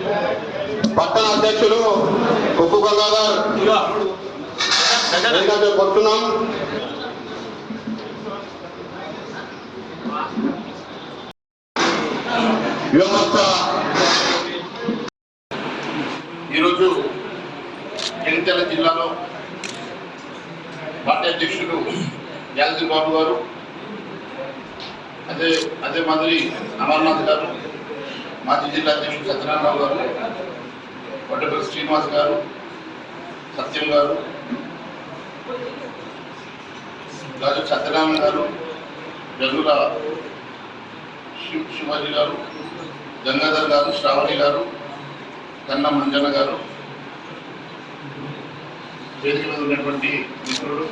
పట్టణ అధ్యక్షులు కొప్పు గంగాధర్ కొడుతున్నాం. వ్యవస్థ ఈరోజు జగిత్యాల జిల్లాలో పార్టీ అధ్యక్షుడు యాదగిరి బాబు గారు, అదే మాదిరి అమర్నాథ్ గారు, మాజీ జిల్లా అధ్యక్షుడు సత్యనారాయణరావు గారు, వడ్డపల్లి శ్రీనివాస్ గారు, సత్యం గారు, రాజు సత్యనారాయణ గారు, జల్లుల శివాజీ గారు, గంగాధర్ గారు, శ్రావణి గారు, కన్నా మంజన్న గారు, వేదిక మీద ఉన్నటువంటి మిత్రులు,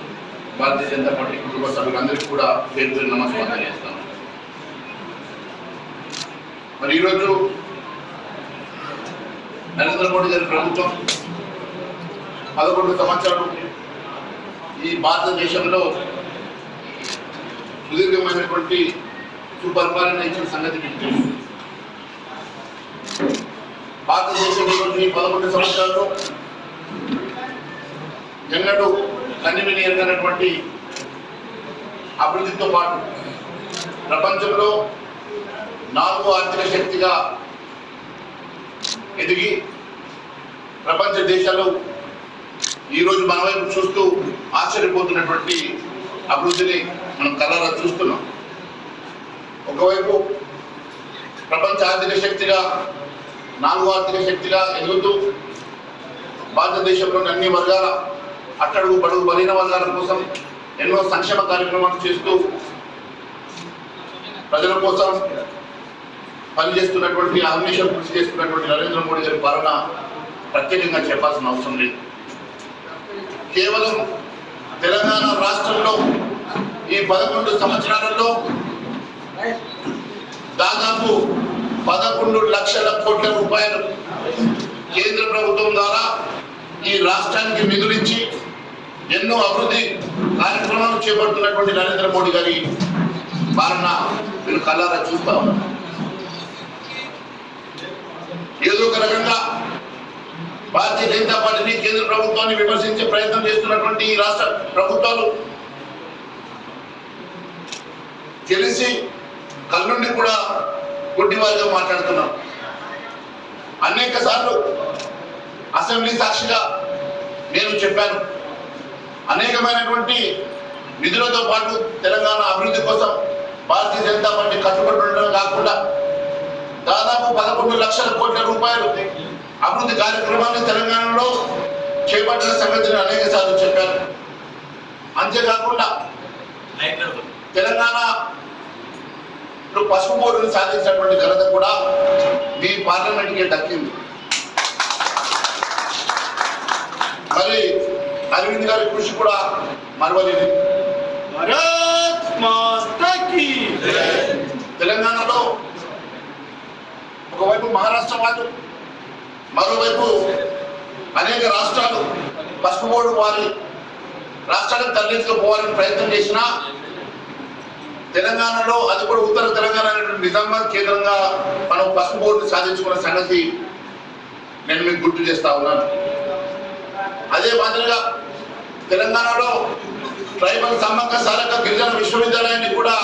భారతీయ జనతా పార్టీ కుటుంబ సభ్యులందరికీ కూడా పేరు పేరు నమస్కారం చేస్తాను. మరి ఈరోజు నరేంద్ర మోడీ గారి ప్రభుత్వం 11 సంవత్సరాలు ఈ భారతదేశంలో సుదీర్ఘమైనటువంటి సుపరిపాలన ఇచ్చిన సంగతి మీకు తెలుసు. భారతదేశంలో ఈ 11 సంవత్సరాల్లో ఎన్నడూ కనివిని ఎరగనటువంటి అభివృద్ధితో పాటు ప్రపంచంలో 4వ ఆర్థిక శక్తిగా ఎదిగి ప్రపంచ దేశాలు ఈరోజు మన వైపు చూస్తూ ఆశ్చర్యపోతున్నటువంటి అభివృద్ధిని మనం కళ్ళారా చూస్తున్నాం. ఒకవైపు ప్రపంచ ఆర్థిక శక్తిగా 4వ ఆర్థిక శక్తిగా ఎదుగుతూ భారతదేశంలోని అన్ని వర్గాల అట్టడుగు బడుగు బలహీన వర్గాల కోసం ఎన్నో సంక్షేమ కార్యక్రమాలు చేస్తూ ప్రజల కోసం పనిచేస్తున్నటువంటి అహర్నిశం కృషి చేస్తున్నటువంటి నరేంద్ర మోడీ గారి పాలన ప్రత్యేకంగా చెప్పాల్సిన అవసరం లేదు. కేవలం తెలంగాణ రాష్ట్రంలో ఈ 11 సంవత్సరాలలో దాదాపు 11 లక్షల కోట్ల రూపాయలు కేంద్ర ప్రభుత్వం ద్వారా ఈ రాష్ట్రానికి నిధులిచ్చి ఎన్నో అభివృద్ధి కార్యక్రమాలు చేపడుతున్నటువంటి నరేంద్ర మోడీ గారి పాలన మీరు కళ్ళారా చూస్తా ఉన్నారు. ఏదో ఒక రకంగా భారతీయ జనతా పార్టీని, కేంద్ర ప్రభుత్వాన్ని విమర్శించే ప్రయత్నం చేస్తున్నటువంటి ఈ రాష్ట్ర ప్రభుత్వాలు తెలిసి కళ్ళుండి కూడా గుడ్డివారిగా మాట్లాడుతున్నారు. అనేక సార్లు అసెంబ్లీ సాక్షిగా నేను చెప్పాను, అనేకమైనటువంటి నిధులతో పాటు తెలంగాణ అభివృద్ధి కోసం భారతీయ జనతా పార్టీ కట్టుబడి ఉండడం కాకుండా దాదాపు 11 లక్షల కోట్ల రూపాయలు అభివృద్ధి కార్యక్రమాన్ని తెలంగాణలో చేపట్టిన సంగతిని అనేక సార్లు చెప్పాను. అంతేకాకుండా తెలంగాణలో పసుపు బోర్డును సాధించినటువంటి ఘనత కూడా మీ పార్లమెంట్కే దక్కింది. మరి అరవింద్ గారి కృషి కూడా మరవలేదు. తెలంగాణలో ఒకవైపు మహారాష్ట్ర వాళ్ళు, మరోవైపు అనేక రాష్ట్రాలు పసుపు బోర్డు వారి రాష్ట్రాలకు తరలించుకుపోవాలని ప్రయత్నం చేసినా తెలంగాణలో, అది కూడా ఉత్తర తెలంగాణ నిజామాబాద్ కేంద్రంగా మనం పసుపు బోర్డుని సాధించుకున్న సంగతి నేను మీకు గుర్తు చేస్తా ఉన్నాను. అదే మాదిరిగా తెలంగాణలో ట్రైబల్ సమ్మక్క సారక్క గిరిజన విశ్వవిద్యాలయాన్ని కూడా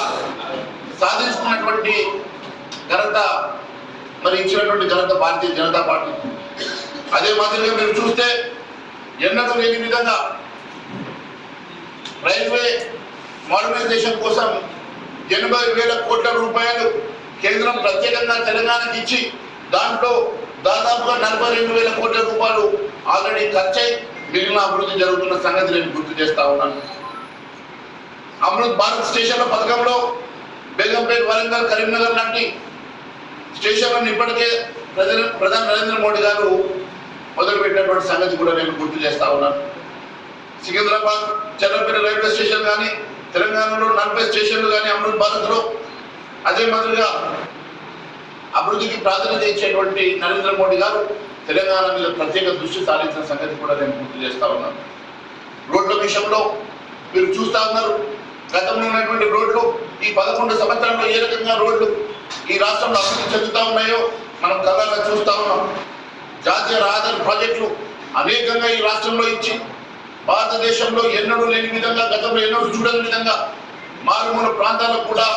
సాధించుకున్నటువంటి ఘనత, మరి ఇచ్చినటువంటి ఘనత భారతీయ జనతా పార్టీ. అదే మాదిరిగా మీరు చూస్తే ఎన్నడూ లేని విధంగా రైల్వే మోడర్నైజేషన్ కోసం 80,000 కోట్ల రూపాయలు కేంద్రం ప్రత్యేకంగా తెలంగాణకి ఇచ్చి దాంట్లో దాదాపుగా 42,000 కోట్ల రూపాయలు ఆల్రెడీ ఖర్చయి మిగిలిన అభివృద్ధి జరుగుతున్న సంగతి నేను గుర్తు చేస్తా ఉన్నాను. అమృత్ భారత్ స్టేషన్ల పథకంలో బేగంపేట్, వరంగల్, కరీంనగర్ లాంటి స్టేషన్లను ఇప్పటికే ప్రధాని నరేంద్ర మోడీ గారు మొదలుపెట్టినటువంటి సంగతి కూడా నేను గుర్తు చేస్తా ఉన్నాను. సికింద్రాబాద్ చర్లపల్లి రైల్వే స్టేషన్ కానీ, తెలంగాణలో 40 స్టేషన్లు కానీ అమృత్ భారత్లో, అదే మాదిరిగా అభివృద్ధికి ప్రాధాన్యత ఇచ్చేటువంటి నరేంద్ర మోడీ గారు తెలంగాణ మీద ప్రత్యేక దృష్టి సారించిన సంగతి కూడా నేను గుర్తు చేస్తా ఉన్నాను. రోడ్ల విషయంలో మీరు చూస్తా ఉన్నారు, గతంలో ఉన్నటువంటి రోడ్లు ఈ 11 సంవత్సరాల్లో ఏ రకంగా రోడ్లు ఈ రాష్ట్రంలో అభివృద్ధి చెందుతా ఉన్నాయో మనం కళ్ళగా చూస్తా ఉన్నాం. జాతీయ రహదారి ప్రాజెక్టులు అనేకంగా ఈ రాష్ట్రంలో ఇచ్చి భారతదేశంలో ఎన్నడూ లేని విధంగా, గతంలో ఎన్నడూ చూడని విధంగా మారుమూల ప్రాంతాలకు కూడా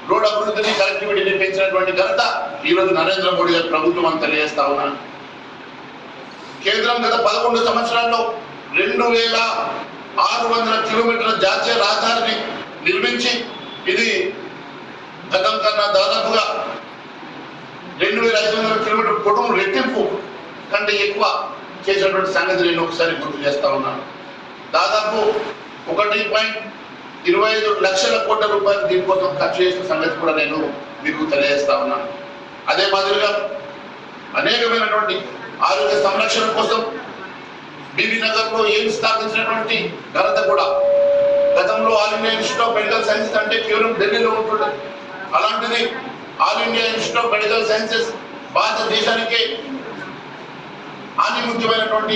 రోడ్ అభివృద్ధిని, కనెక్టివిటీని పెంచినటువంటి ఘనత ఈరోజు నరేంద్ర మోడీ గారి ప్రభుత్వం అని తెలియజేస్తా ఉన్నాను. కేంద్రం గత 11 సంవత్సరాల్లో 2600 కిలోమీటర్ల జాతీయ రహదారిని నిర్మించి ఇది గతం కన్నా దాదాపుగా 2500 కిలోమీటర్ పొడవు రెట్టింపు కంటే ఎక్కువ చేసినటువంటి సంగతి నేను ఒకసారి గుర్తు చేస్తా ఉన్నాను. దాదాపు 1.25 లక్షల కోట్ల రూపాయలు దీనికోసం ఖర్చు చేసిన సంగతి కూడా నేను మీకు తెలియజేస్తా ఉన్నాను. అదే మాదిరిగా అనేకమైనటువంటి ఆరోగ్య సంరక్షణ కోసం బీబీ నగర్ లో ఎయిమ్స్ స్థాపించినటువంటి ఘనత కూడా గతంలో all India institute of medical sciences అంటే కేవలం ఢిల్లీలో ఉంటుండే, అలాంటిది all India institute of medical sciences భారతదేశానికే ముఖ్యమైనటువంటి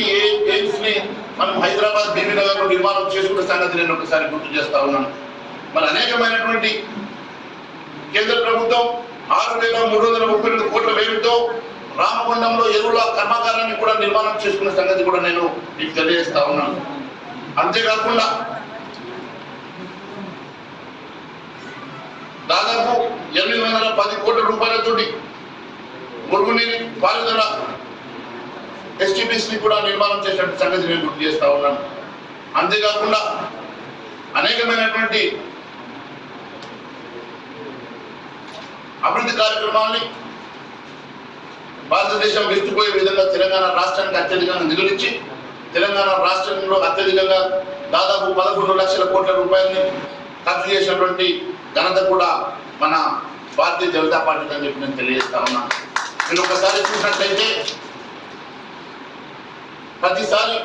ఎయిమ్స్ ని మనం హైదరాబాద్ బీబీ నగర్ లో నిర్మాణం చేసుకున్న సంగతి నేను ఒకసారి గుర్తు చేస్తా ఉన్నాను. మరి అనేకమైనటువంటి కేంద్ర ప్రభుత్వం 6332 కోట్ల వ్యయంతో రామగుండంలో ఎరువుల కర్మాగారాన్ని కూడా నిర్మాణం చేసుకున్న సంగతి కూడా నేను మీకు తెలియజేస్తా ఉన్నాను. అంతేకాకుండా దాదాపు 810 కోట్ల రూపాయలతోటి మురుగునీరు పారుదల ఎస్టీపీస్ ని కూడా నిర్మాణం చేసిన సంగతి నేను గుర్తు చేస్తా ఉన్నాను. అంతేకాకుండా అనేకమైనటువంటి అభివృద్ధి కార్యక్రమాల్ని భారతదేశం విస్తుపోయే విధంగా తెలంగాణ రాష్ట్రానికి అత్యధికంగా నిధులిచ్చి తెలంగాణ రాష్ట్రంలో అత్యధికంగా దాదాపు 11 లక్షల కోట్ల రూపాయలని ఖర్చు చేసినటువంటి ఘనత కూడా మన భారతీయ జనతా పార్టీ అని చెప్పి నేను తెలియజేస్తా ఉన్నాను. మీరు ఒకసారి చూసినట్లయితే ప్రతిసారి